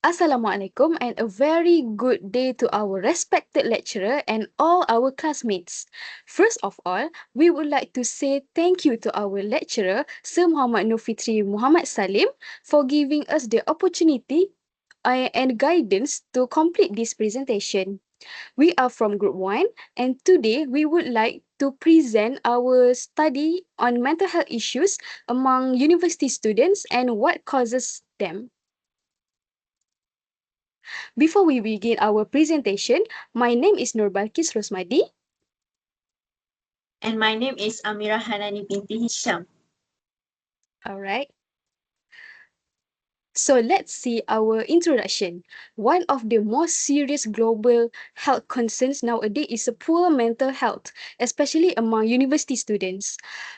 Assalamualaikum and a very good day to our respected lecturer and all our classmates. First of all, we would like to say thank you to our lecturer, Sir Muhammad Nur Fitri Muhammad Salim, for giving us the opportunity and guidance to complete this presentation. We are from Group 1 and today we would like to present our study on mental health issues among university students and what causes them. Before we begin our presentation, my name is Nur Balkis Rosmadi. And my name is Amira Hanani binti Hisham. Alright. So let's see our introduction. One of the most serious global health concerns nowadays is a poor mental health, especially among university students.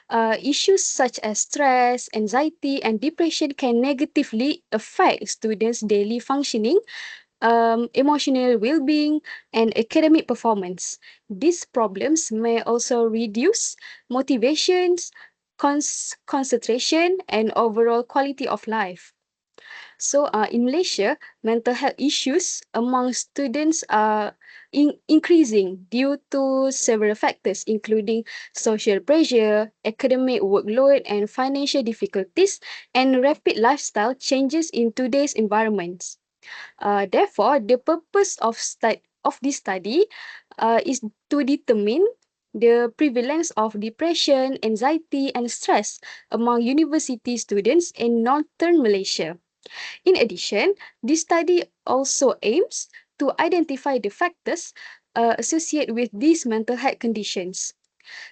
Issues such as stress, anxiety, and depression can negatively affect students' daily functioning, emotional well-being, and academic performance. These problems may also reduce motivations, concentration, and overall quality of life. So, in Malaysia, mental health issues among students are increasing due to several factors, including social pressure, academic workload, and financial difficulties, and rapid lifestyle changes in today's environments. Therefore, the purpose of this study is to determine the prevalence of depression, anxiety, and stress among university students in northern Malaysia. In addition, this study also aims to identify the factors associated with these mental health conditions.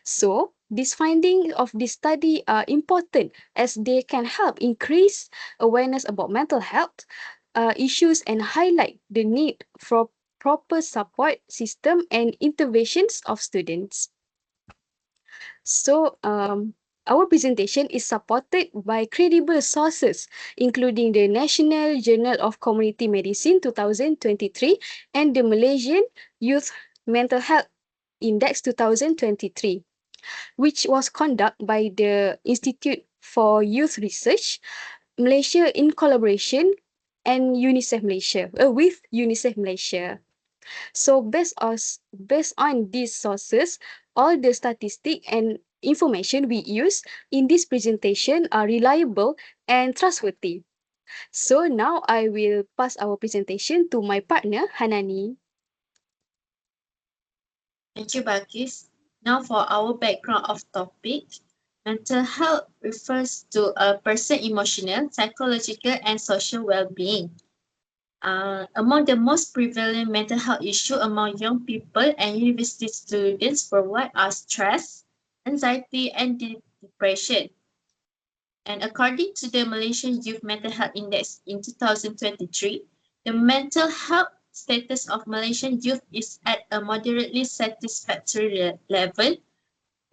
So, these findings of this study are important as they can help increase awareness about mental health issues and highlight the need for proper support system and interventions of students. So, our presentation is supported by credible sources, including the National Journal of Community Medicine 2023 and the Malaysian Youth Mental Health Index 2023, which was conducted by the Institute for Youth Research, Malaysia in collaboration and UNICEF Malaysia, with UNICEF Malaysia. So based on these sources, all the statistic and information we use in this presentation are reliable and trustworthy. So now I will pass our presentation to my partner Hanani. Thank you, Balkis. Now for our background of topic. Mental health refers to a person's emotional, psychological, and social well-being. Among the most prevalent mental health issues among young people and university students worldwide are stress, anxiety, and depression. And according to the Malaysian Youth Mental Health Index in 2023, the mental health status of Malaysian youth is at a moderately satisfactory level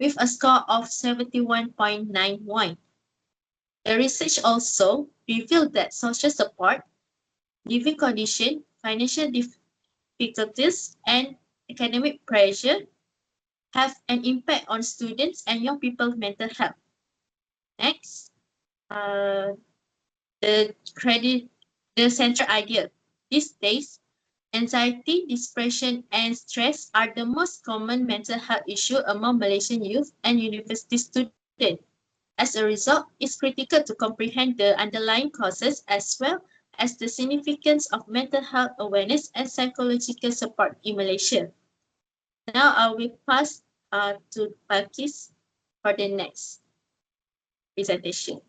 with a score of 71.91. The research also revealed that social support, living condition, financial difficulties, and academic pressure have an impact on students and young people's mental health. Next, uh, the central idea. These days, anxiety, depression, and stress are the most common mental health issue among Malaysian youth and university students. As a result, it's critical to comprehend the underlying causes as well as the significance of mental health awareness and psychological support in Malaysia. Now I will pass to Balkis for the next presentation.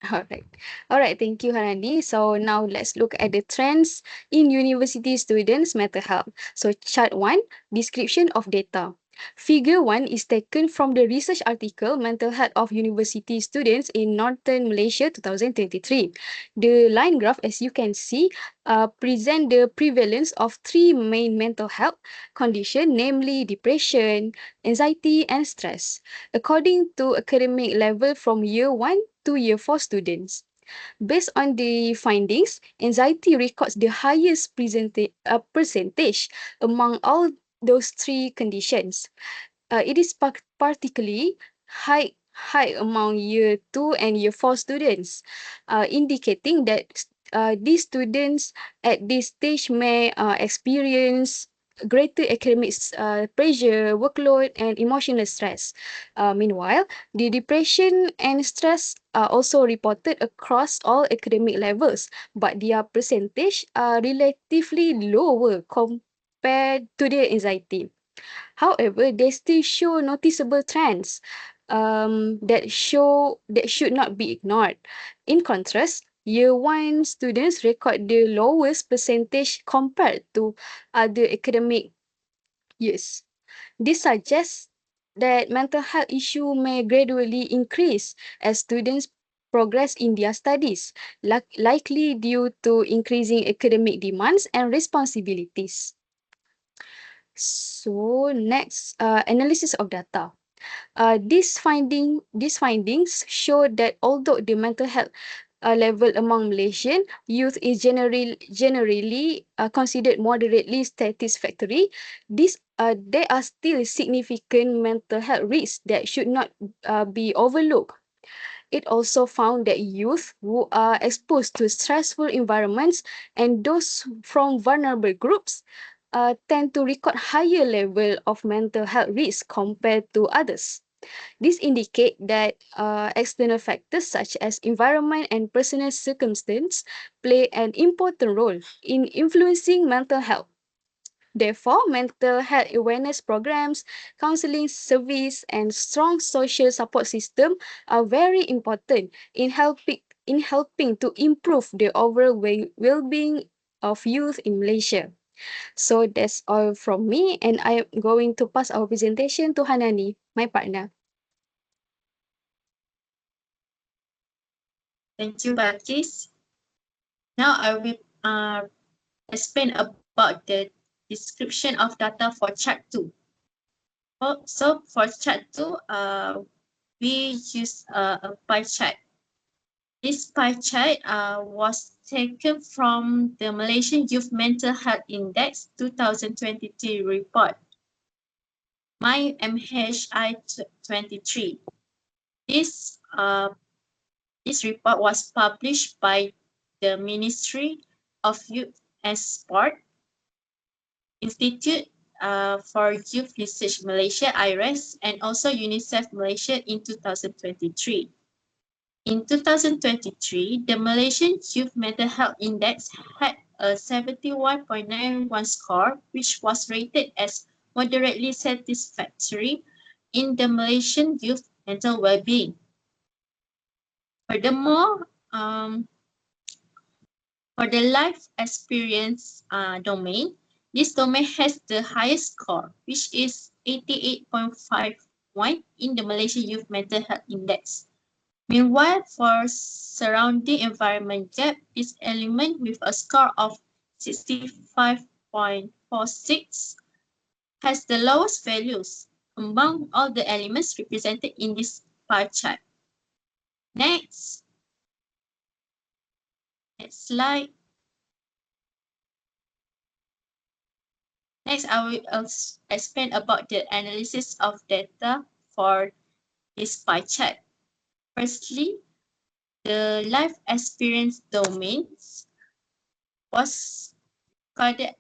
Alright. Alright, thank you, Hanani. So now let's look at the trends in university students' mental health. So chart 1, description of data. Figure 1 is taken from the research article Mental Health of University Students in Northern Malaysia 2023. The line graph, as you can see, present the prevalence of three main mental health conditions, namely depression, anxiety, and stress, according to academic level from year 1 to year 4 students. Based on the findings, anxiety records the highest percentage among all those three conditions. It is particularly high among year 2 and year 4 students, indicating that these students at this stage may experience greater academic pressure, workload, and emotional stress. Meanwhile, the depression and stress are also reported across all academic levels, but their percentage are relatively lower compared to the anxiety. However, they still show noticeable trends that should not be ignored. In contrast, Year 1 students record the lowest percentage compared to other academic years. This suggests that mental health issue may gradually increase as students progress in their studies, likely due to increasing academic demands and responsibilities. So next, analysis of data. These findings show that although the mental health level among Malaysian youth is generally considered moderately satisfactory, there are still significant mental health risks that should not be overlooked. It also found that youth who are exposed to stressful environments and those from vulnerable groups tend to record higher level of mental health risk compared to others. This indicate that external factors such as environment and personal circumstance play an important role in influencing mental health. Therefore, mental health awareness programs, counseling service, and strong social support system are very important in helping to improve the overall well-being of youth in Malaysia. So that's all from me, and I am going to pass our presentation to Hanani, my partner. Thank you, Balkis. Now I will explain about the description of data for chart 2. So for chart 2, we use a pie chart. This pie chart was taken from the Malaysian Youth Mental Health Index 2023 report, My MHI 23. This this report was published by the Ministry of Youth and Sport, Institute for Youth Research Malaysia, IRES, and also UNICEF Malaysia in 2023. In 2023, the Malaysian Youth Mental Health Index had a 71.91 score, which was rated as moderately satisfactory in the Malaysian youth mental well-being. Furthermore, for the life experience domain, this domain has the highest score, which is 88.51 in the Malaysian Youth Mental Health Index. Meanwhile, for surrounding environment gap, this element with a score of 65.46 has the lowest values among all the elements represented in this pie chart. Next slide. Next, I will explain about the analysis of data for this pie chart. Firstly, the life experience domains was recorded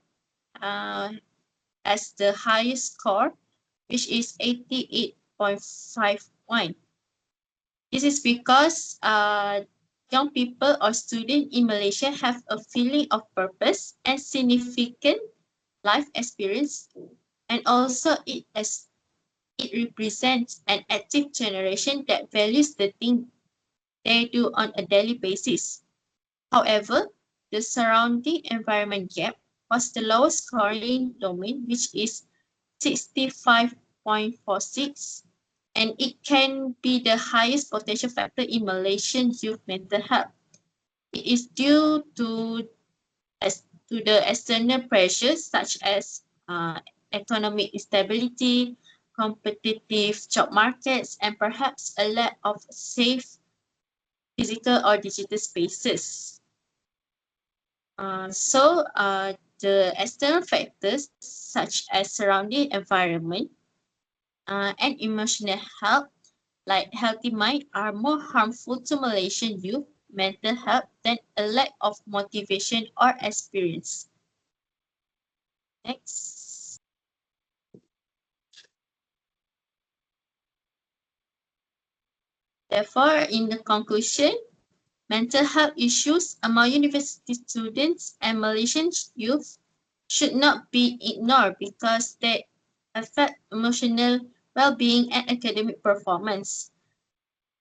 as the highest score, which is 88.51. This is because young people or students in Malaysia have a feeling of purpose and significant life experience, and also it represents an active generation that values the thing they do on a daily basis. However, the surrounding environment gap was the lowest scoring domain, which is 65.46, and it can be the highest potential factor in Malaysian youth mental health. It is due to the external pressures such as economic instability, competitive job markets, and perhaps a lack of safe physical or digital spaces. The external factors such as surrounding environment and emotional health, like healthy mind, are more harmful to Malaysian youth mental health than a lack of motivation or experience. Next. Therefore, in the conclusion, mental health issues among university students and Malaysian youth should not be ignored because they affect emotional well-being and academic performance.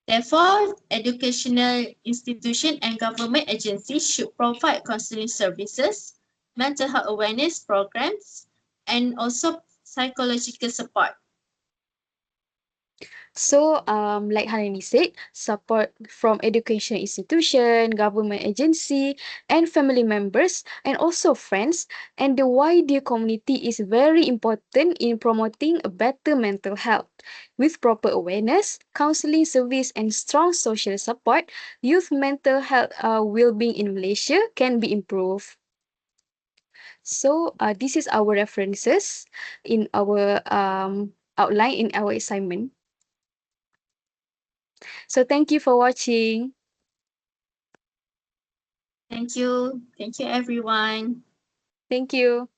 Therefore, educational institutions and government agencies should provide counseling services, mental health awareness programs, and also psychological support. So, like Hanani said, support from education institution, government agency, and family members, and also friends, and the wider community is very important in promoting a better mental health. With proper awareness, counseling service, and strong social support, youth mental health well-being in Malaysia can be improved. So, this is our references in our outline in our assignment. So thank you for watching. Thank you. Thank you, everyone. Thank you.